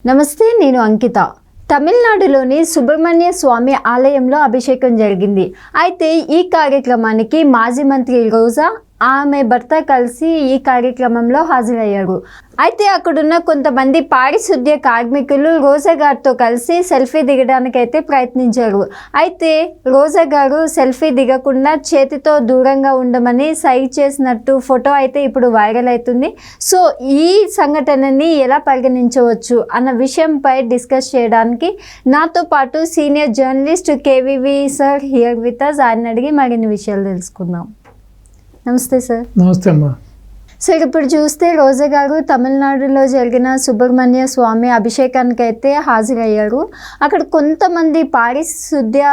నమస్తే, నేను అంకిత. తమిళనాడులోని సుబ్రహ్మణ్య స్వామి ఆలయంలో అభిషేకం జరిగింది. అయితే ఈ కార్యక్రమానికి మాజీ మంత్రి రోజా, ఆమె భర్త కలిసి ఈ కార్యక్రమంలో హాజరయ్యారు. అయితే అక్కడున్న కొంతమంది పారిశుద్ధ్య కార్మికులు రోజా గారితో కలిసి సెల్ఫీ దిగడానికైతే ప్రయత్నించారు. అయితే రోజా గారు సెల్ఫీ దిగకుండా చేతితో దూరంగా ఉండమని సైగ చేసినట్టు ఫోటో అయితే ఇప్పుడు వైరల్ అవుతుంది. సో ఈ సంఘటనని ఎలా పరిగణించవచ్చు అన్న విషయంపై డిస్కస్ చేయడానికి నాతో పాటు senior journalist KVV sir here with us. ఆయన అడిగి మరిన్ని విషయాలు తెలుసుకుందాం. నమస్తే సార్. నమస్తే అమ్మా. సార్, ఇప్పుడు చూస్తే రోజా గారు తమిళనాడులో జరిగిన సుబ్రహ్మణ్య స్వామి అభిషేకానికి అయితే హాజరయ్యారు. అక్కడ కొంతమంది పారిశుద్ధ్య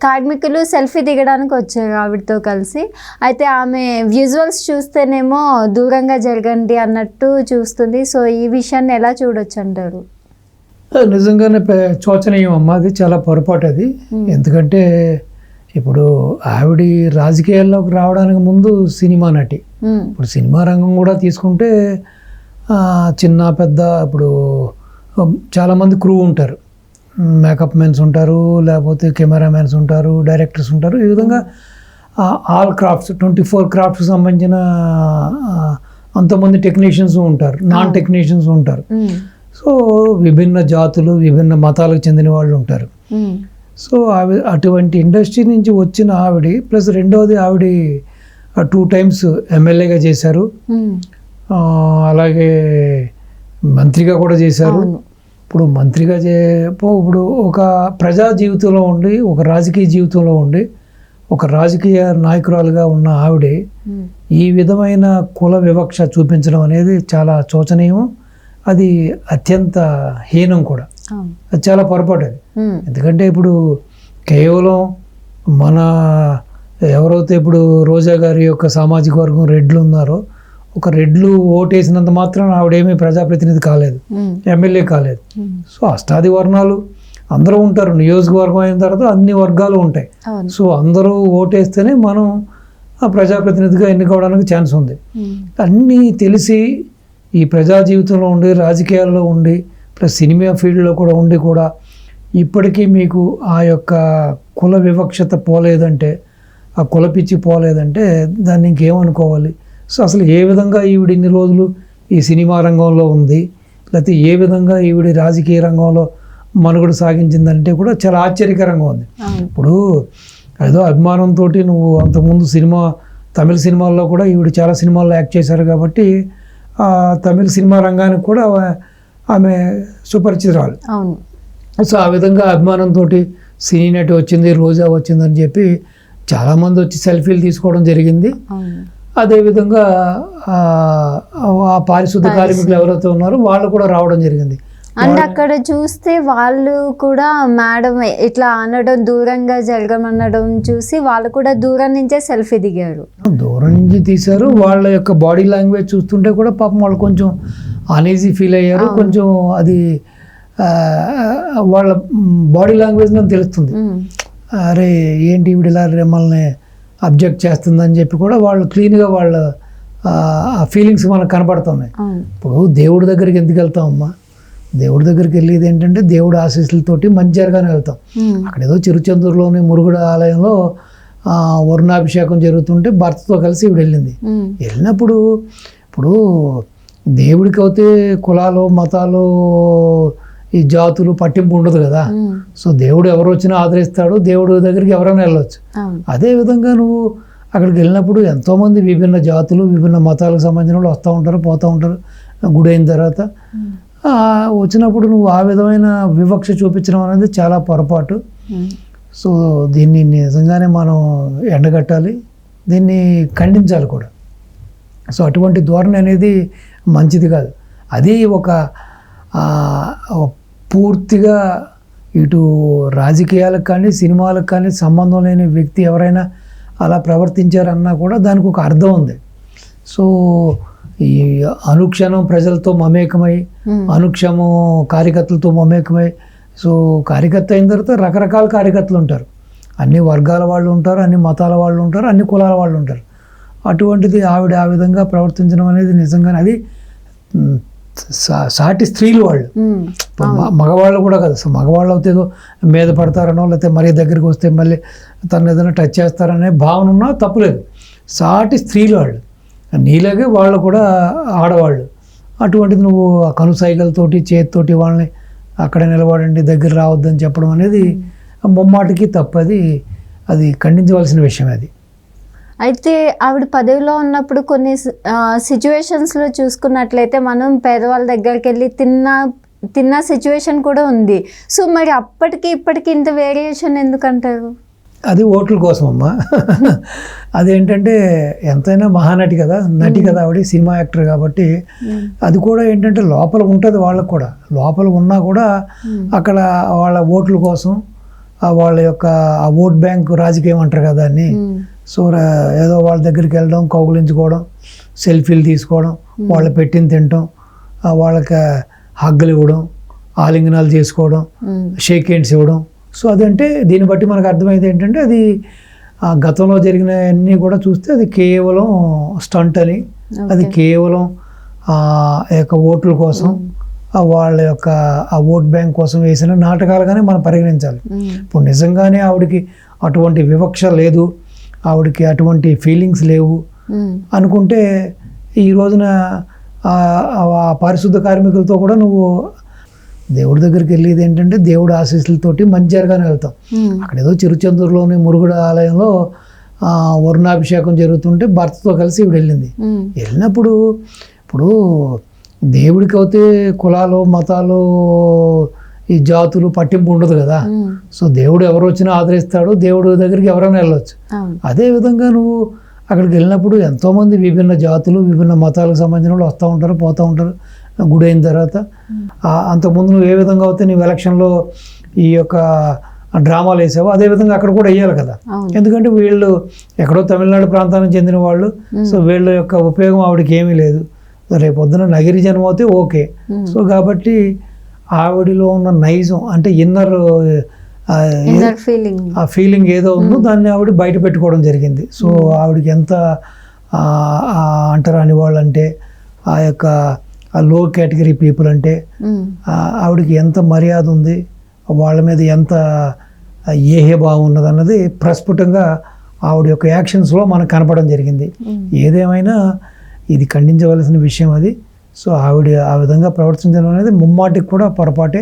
కార్మికులు సెల్ఫీ దిగడానికి వచ్చారు ఆవిడతో కలిసి. అయితే ఆమె విజువల్స్ చూస్తేనేమో దూరంగా జరగండి అన్నట్టు చూస్తుంది. సో ఈ విషయాన్ని ఎలా చూడొచ్చు అంటారు? నిజంగానే శోచనీయం అమ్మా, అది చాలా పొరపాటు అది. ఎందుకంటే ఇప్పుడు ఆవిడ రాజకీయాల్లోకి రావడానికి ముందు సినిమా నటి. ఇప్పుడు సినిమా రంగం కూడా తీసుకుంటే చిన్న పెద్ద ఇప్పుడు చాలామంది క్రూ ఉంటారు, మేకప్ మెన్స్ ఉంటారు, లేకపోతే కెమెరామెన్స్ ఉంటారు, డైరెక్టర్స్ ఉంటారు. ఈ విధంగా ఆల్ క్రాఫ్ట్స్ 24 క్రాఫ్ట్స్కి సంబంధించిన అంతమంది టెక్నీషియన్స్ ఉంటారు, నాన్ టెక్నీషియన్స్ ఉంటారు. సో విభిన్న జాతులు, విభిన్న మతాలకు చెందిన వాళ్ళు ఉంటారు. సో అటువంటి ఇండస్ట్రీ నుంచి వచ్చిన ఆవిడ ప్లస్ రెండవది ఆవిడ 2 times ఎమ్మెల్యేగా చేశారు, అలాగే మంత్రిగా కూడా చేశారు. ఇప్పుడు మంత్రిగా ఇప్పుడు ఒక ప్రజా జీవితంలో ఉండి, ఒక రాజకీయ జీవితంలో ఉండి, ఒక రాజకీయ నాయకురాలుగా ఉన్న ఆవిడ ఈ విధమైన కుల వివక్ష చూపించడం అనేది చాలా శోచనీయం. అది అత్యంత హీనం కూడా, అది చాలా పొరపాటు అది. ఎందుకంటే ఇప్పుడు కేవలం మన ఎవరైతే ఇప్పుడు రోజా గారి యొక్క సామాజిక వర్గం రెడ్లు ఉన్నారో, ఒక రెడ్లు ఓటేసినంత మాత్రం ఆవిడేమీ ప్రజాప్రతినిధి కాలేదు, ఎమ్మెల్యే కాలేదు. సో అష్టాది వర్ణాలు అందరూ ఉంటారు, నియోజకవర్గం అయిన తర్వాత అన్ని వర్గాలు ఉంటాయి. సో అందరూ ఓటేస్తేనే మనం ఆ ప్రజాప్రతినిధిగా ఎన్నుకోవడానికి ఛాన్స్ ఉంది. అన్నీ తెలిసి ఈ ప్రజా జీవితంలో ఉండి, రాజకీయాల్లో ఉండి, ప్లస్ సినిమా ఫీల్డ్లో కూడా ఉండి కూడా ఇప్పటికీ మీకు ఆ యొక్క కుల వివక్షత పోలేదంటే, ఆ కుల పిచ్చి పోలేదంటే దాన్ని ఇంకేమనుకోవాలి? సో అసలు ఏ విధంగా ఈవిడ ఇన్ని రోజులు ఈ సినిమా రంగంలో ఉంది, లేకపోతే ఏ విధంగా ఈవిడ రాజకీయ రంగంలో మనుగడ సాగించిందంటే కూడా చాలా ఆశ్చర్యకరంగా ఉంది. ఇప్పుడు ఏదో అభిమానంతో నువ్వు అంతకుముందు తమిళ సినిమాల్లో కూడా ఈవిడ చాలా సినిమాల్లో యాక్ట్ చేశారు కాబట్టి తమిళ సినిమా రంగానికి కూడా ఆమె సుపరిచితురాలు. సో ఆ విధంగా అభిమానంతో సినీ నటి వచ్చింది, రోజా వచ్చిందని చెప్పి చాలామంది వచ్చి సెల్ఫీలు తీసుకోవడం జరిగింది. అదేవిధంగా ఆ పారిశుద్ధ కార్మికులు ఎవరైతే ఉన్నారో వాళ్ళు కూడా రావడం జరిగింది. అండ్ అక్కడ చూస్తే వాళ్ళు కూడా మేడం ఇట్లా అనడం, దూరంగా జరగమనడం చూసి వాళ్ళు కూడా దూరం నుంచే సెల్ఫీ దిగారు. దూరం నుంచి తీశారు. వాళ్ళ యొక్క బాడీ లాంగ్వేజ్ చూస్తుంటే కూడా పాపం వాళ్ళు కొంచెం అన్ఈజీ ఫీల్ అయ్యారు. కొంచెం అది వాళ్ళ బాడీ లాంగ్వేజ్ నాకు తెలుస్తుంది. అరే ఏంటి ఈవిడ ఇలా మనల్ని అబ్జెక్ట్ చేస్తుందని చెప్పి కూడా వాళ్ళు క్లీన్గా వాళ్ళ ఆ ఫీలింగ్స్ మనకు కనపడుతున్నాయి. ఇప్పుడు దేవుడి దగ్గరికి ఎందుకు వెళ్తామమ్మా? దేవుడి దగ్గరికి వెళ్ళేది ఏంటంటే దేవుడి ఆశీస్సులతోటి మంచి జరగానే వెళ్తాం. అక్కడ ఏదో చిరుచందూరులోని మురుగుడు ఆలయంలో వరుణాభిషేకం జరుగుతుంటే భర్తతో కలిసి ఇవి వెళ్ళినప్పుడు ఇప్పుడు దేవుడికి అయితే కులాలు, మతాలు, ఈ జాతులు పట్టింపు ఉండదు కదా. సో దేవుడు ఎవరు వచ్చినా ఆదరిస్తాడు, దేవుడి దగ్గరికి ఎవరైనా వెళ్ళొచ్చు. అదేవిధంగా నువ్వు అక్కడికి వెళ్ళినప్పుడు ఎంతోమంది విభిన్న జాతులు, విభిన్న మతాలకు సంబంధించిన వాళ్ళు వస్తూ ఉంటారు, పోతూ ఉంటారు. గుడి అయిన తర్వాత వచ్చినప్పుడు నువ్వు ఆ విధమైన వివక్ష చూపించడం అనేది చాలా పొరపాటు. సో దీన్ని నిజంగానే మనం ఎండగట్టాలి, దీన్ని ఖండించాలి కూడా. సో అటువంటి ధోరణి అనేది మంచిది కాదు. అది ఒక పూర్తిగా ఇటు రాజకీయాలకు కానీ సినిమాలకు కానీ సంబంధం లేని వ్యక్తి ఎవరైనా అలా ప్రవర్తించారన్నా కూడా దానికి ఒక అర్థం ఉంది. సో ఈ అనుక్షణం ప్రజలతో మమేకమై, అనుక్షణం కార్యకర్తలతో మమేకమై, సో కార్యకర్త అయిన తర్వాత రకరకాల కార్యకర్తలు ఉంటారు, అన్ని వర్గాల వాళ్ళు ఉంటారు, అన్ని మతాల వాళ్ళు ఉంటారు, అన్ని కులాల వాళ్ళు ఉంటారు. అటువంటిది ఆవిడ ఆ విధంగా ప్రవర్తించడం అనేది నిజంగానే అది సాటి స్త్రీలు వాళ్ళు. ఇప్పుడు మగవాళ్ళు కూడా కదా, సో మగవాళ్ళు అయితే ఏదో మీద పడతారనో లేకపోతే మరీ దగ్గరికి వస్తే మళ్ళీ తను ఏదైనా టచ్ చేస్తారనే భావన ఉన్నా తప్పులేదు. సాటి స్త్రీలు వాళ్ళు, నీలాగే వాళ్ళు కూడా ఆడవాళ్ళు. అటువంటిది నువ్వు ఆ కనుసైగలతోటి చేతితోటి వాళ్ళని అక్కడే నిలబడండి దగ్గర రావద్దని చెప్పడం అనేది ముమ్మాటికి తప్పది, అది ఖండించవలసిన విషయం. అది అయితే ఆవిడ పదవిలో ఉన్నప్పుడు కొన్ని సిచ్యువేషన్స్లో చూసుకున్నట్లయితే మనం పేదవాళ్ళ దగ్గరికి వెళ్ళి తిన్న సిచ్యువేషన్ కూడా ఉంది. సో మరి అప్పటికి ఇప్పటికి ఇంత వేరియేషన్ ఎందుకంటారు? అది ఓట్ల కోసం అమ్మా. అదేంటంటే ఎంతైనా మహానటి కదా, నటి కదా ఆవిడ, సినిమా యాక్టర్ కాబట్టి అది కూడా ఏంటంటే లోపల ఉంటుంది వాళ్ళకు కూడా. లోపల ఉన్నా కూడా అక్కడ వాళ్ళ ఓట్ల కోసం వాళ్ళ యొక్క ఆ ఓట్ బ్యాంక్ రాజకీయం అంటారు కదా దాన్ని. సో ఏదో వాళ్ళ దగ్గరికి వెళ్ళడం, కౌగులించుకోవడం, సెల్ఫీలు తీసుకోవడం, వాళ్ళు పెట్టిన తినడం, వాళ్ళకి హగ్గులు ఇవ్వడం, ఆలింగనాలు చేసుకోవడం, షేక్ హ్యాండ్స్ ఇవ్వడం. సో అదంటే దీన్ని బట్టి మనకు అర్థమైంది ఏంటంటే అది గతంలో జరిగిన అన్నీ కూడా చూస్తే అది కేవలం స్టంట్ అని, అది కేవలం యొక్క ఓట్ల కోసం, వాళ్ళ యొక్క ఆ ఓట్ బ్యాంక్ కోసం వేసిన నాటకాలుగానే మనం పరిగణించాలి. ఇప్పుడు నిజంగానే ఆవిడకి అటువంటి వివక్ష లేదు, ఆవిడకి అటువంటి ఫీలింగ్స్ లేవు అనుకుంటే ఈ రోజున పారిశుద్ధ కార్మికులతో కూడా నువ్వు దేవుడి దగ్గరికి వెళ్ళేది ఏంటంటే దేవుడి ఆశీస్సులతోటి మంచి జరగానే వెళ్తాం. అక్కడ ఏదో చిరుచందూరులోని మురుగుడు ఆలయంలో వరుణాభిషేకం జరుగుతుంటే భర్తతో కలిసి ఇవిడ వెళ్ళింది. వెళ్ళినప్పుడు ఇప్పుడు దేవుడికి అయితే కులాలు మతాలు ఈ జాతులు పట్టింపు ఉండదు కదా. సో దేవుడు ఎవరు వచ్చినా ఆదరిస్తాడు, దేవుడి దగ్గరికి ఎవరైనా వెళ్ళొచ్చు. అదేవిధంగా నువ్వు అక్కడికి వెళ్ళినప్పుడు ఎంతోమంది విభిన్న జాతులు విభిన్న మతాలకు సంబంధించిన వాళ్ళు వస్తూ ఉంటారు, పోతూ ఉంటారు. గుడి అయిన తర్వాత అంతకుముందు నువ్వు ఏ విధంగా అయితే నీవు ఎలక్షన్లో ఈ యొక్క డ్రామాలు వేసావో అదేవిధంగా అక్కడ కూడా వేయాలి కదా. ఎందుకంటే వీళ్ళు ఎక్కడో తమిళనాడు ప్రాంతానికి చెందిన వాళ్ళు, సో వీళ్ళ యొక్క ఉపయోగం ఆవిడకి ఏమీ లేదు. రేపు పొద్దున నగిరి జన్మ అయితే ఓకే. సో కాబట్టి ఆవిడలో ఉన్న నైజం అంటే ఇన్నర్ ఆ ఫీలింగ్ ఏదో ఉందో దాన్ని ఆవిడ బయట పెట్టుకోవడం జరిగింది. సో ఆవిడకి ఎంత అంటరాని వాళ్ళు అంటే, ఆ యొక్క లో కేటగిరీ పీపుల్ అంటే ఆవిడకి ఎంత మర్యాద ఉంది, వాళ్ళ మీద ఎంత ఏహే భావం ఉన్నది అన్నది ప్రస్ఫుటంగా ఆవిడ యొక్క యాక్షన్స్లో మనకు కనపడడం జరిగింది. ఏదేమైనా ఇది ఖండించవలసిన విషయం అది. సో ఆవిడ ఆ విధంగా ప్రవర్తించడం అనేది ముమ్మాటికి కూడా పొరపాటే,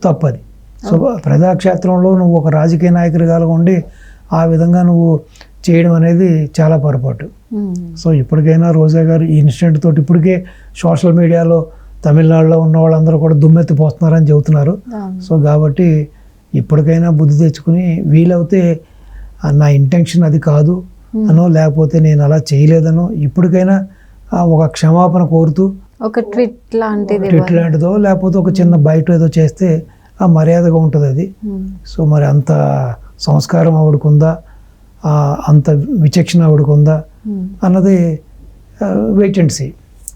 తప్పది. సో ప్రజాక్షేత్రంలో నువ్వు ఒక రాజకీయ నాయకుడిగా ఉండి ఆ విధంగా నువ్వు చేయడం అనేది చాలా పొరపాటు. సో ఇప్పటికైనా రోజా గారు ఈ ఇన్సిడెంట్ తోటి ఇప్పటికే సోషల్ మీడియాలో తమిళనాడులో ఉన్న వాళ్ళందరూ కూడా దుమ్మెత్తిపోతున్నారని చెబుతున్నారు. సో కాబట్టి ఇప్పటికైనా బుద్ధి తెచ్చుకుని వీలైతే నా ఇంటెన్షన్ అది కాదు అనో, లేకపోతే నేను అలా చేయలేదనో ఇప్పటికైనా ఒక క్షమాపణ కోరుతూ ఒక ట్వీట్ లాంటిదో లేకపోతే ఒక చిన్న బయట ఏదో చేస్తే ఆ మర్యాదగా ఉంటుంది అది. సో మరి అంత సంస్కారం ఆవిడకుందా, అంత విచక్షణ ఆవిడకుందా అన్నది వెయిట్ అండ్ సీ.